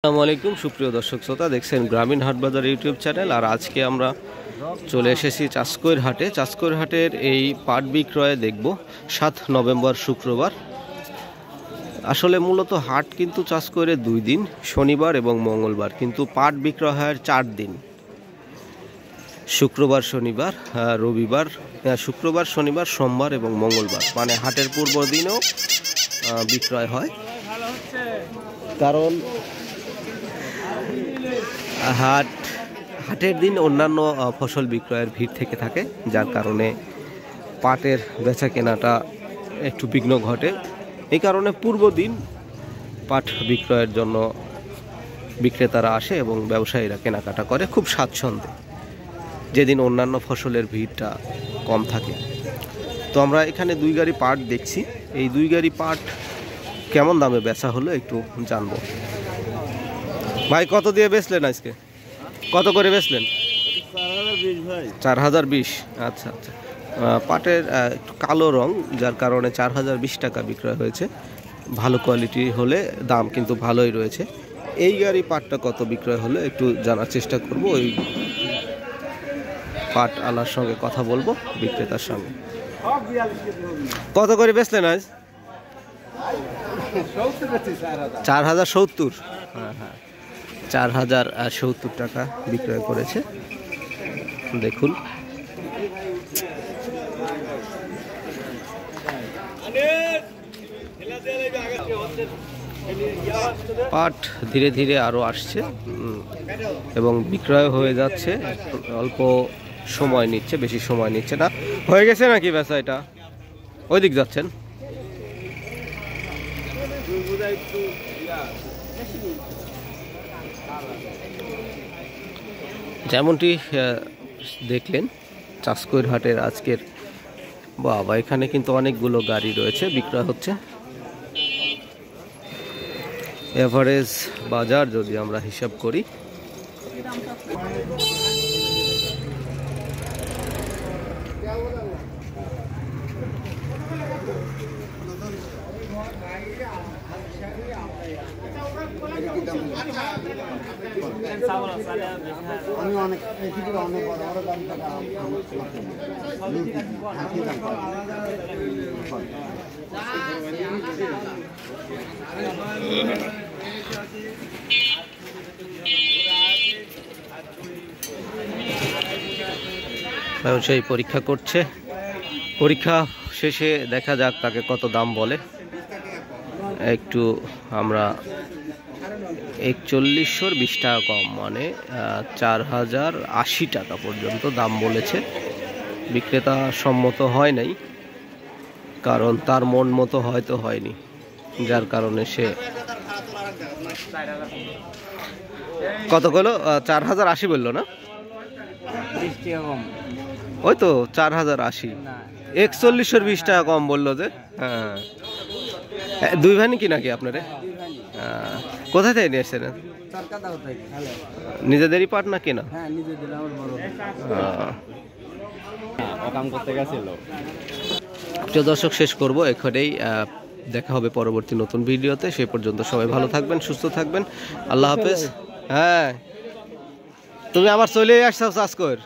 আসসালামু আলাইকুম সুপ্রিয় দর্শক শ্রোতা, দেখছেন গ্রামীণ হাট বাজার ইউটিউব চ্যানেল। আর আজকে আমরা চলে এসেছি চাষকৈর হাটে। চাষকৈর হাটের এই পাট বিক্রয়ে দেখব 7 নভেম্বর শুক্রবার। আসলে মূলত হাট কিন্তু চাষকৈরে 2 দিন, শনিবার এবং মঙ্গলবার, কিন্তু পাট বিক্রয় হয় 4 দিন, শুক্রবার শনিবার রবিবার, শুক্রবার শনিবার সোমবার এবং মঙ্গলবার, মানে হাটের পূর্ব দিনও বিক্রয় হয়। কারণ হাটের দিন অন্যান্য ফসল বিক্রয়ের ভিড় থেকে থাকে, যার কারণে পাটের বেচা কেনাটা একটু বিঘ্ন ঘটে। এই কারণে পূর্ব দিন পাট বিক্রয়ের জন্য বিক্রেতারা আসে এবং ব্যবসায়ীরা কেনাকাটা করে খুব স্বাচ্ছন্দ্যে, যেদিন অন্যান্য ফসলের ভিড়টা কম থাকে। তো আমরা এখানে 2 গাড়ি পাট দেখছি। এই 2 গাড়ি পাট কেমন দামে বেচা হলো একটু জানবো। ভাই, কত দিয়ে বেচলেন আজকে? কত করে বেচলেন? 4020। আচ্ছা আচ্ছা। পাটের একটু কালো রং, যার কারণে 4020 টাকা বিক্রয় হয়েছে। ভালো কোয়ালিটি হলে দাম কিন্তু ভালোই রয়েছে। এই গাড়ি পাটটা কত বিক্রয় হলো একটু জানার চেষ্টা করব। ওই পাট আলার সঙ্গে কথা বলবো, বিক্রেতার সঙ্গে। কত করে বেচলেন আজ? 4070। হ্যাঁ হ্যাঁ, 4070 টাকা বিক্রয় করেছে। দেখুন, পাট ধীরে ধীরে আরো আসছে এবং বিক্রয় হয়ে যাচ্ছে। অল্প সময় নিচ্ছে, বেশি সময় নিচ্ছে না। হয়ে গেছে নাকি বেচা? এটা ওই দিক যাচ্ছেন? যেমনটি দেখলেন চাষকৈর হাটের আজকের, বাবা, এখানে কিন্তু অনেকগুলো গাড়ি রয়েছে, বিক্রয় হচ্ছে। এভারেজ বাজার যদি আমরা হিসাব করি, সেই পরীক্ষা করছে। পরীক্ষা শেষে দেখা যাক তাকে কত দাম বলে। একটু আমরা 4120 টাকা কম, মানে 4080 টাকা পর্যন্ত দাম বলেছে। বিক্রেতা সম্মত হয় নাই, কারণ তার মন মতো হয়তো হয়নি, যার কারণে সে কত কইলো? 4080 বললো না? ওই তো 4080, 4120 টাকা কম বললো যে। হ্যাঁ, 2 ভাই কি নাকি আপনারে? কোথায় থেকে নিয়ে এসছেন? নিজেদেরই পাট না কেনা? প্রিয় দর্শক, শেষ করবো এখানেই। দেখা হবে পরবর্তী নতুন ভিডিওতে। সে পর্যন্ত সবাই ভালো থাকবেন, সুস্থ থাকবেন। আল্লাহ হাফেজ। হ্যাঁ, তুমি আবার চলে আসছো চাষকৈর।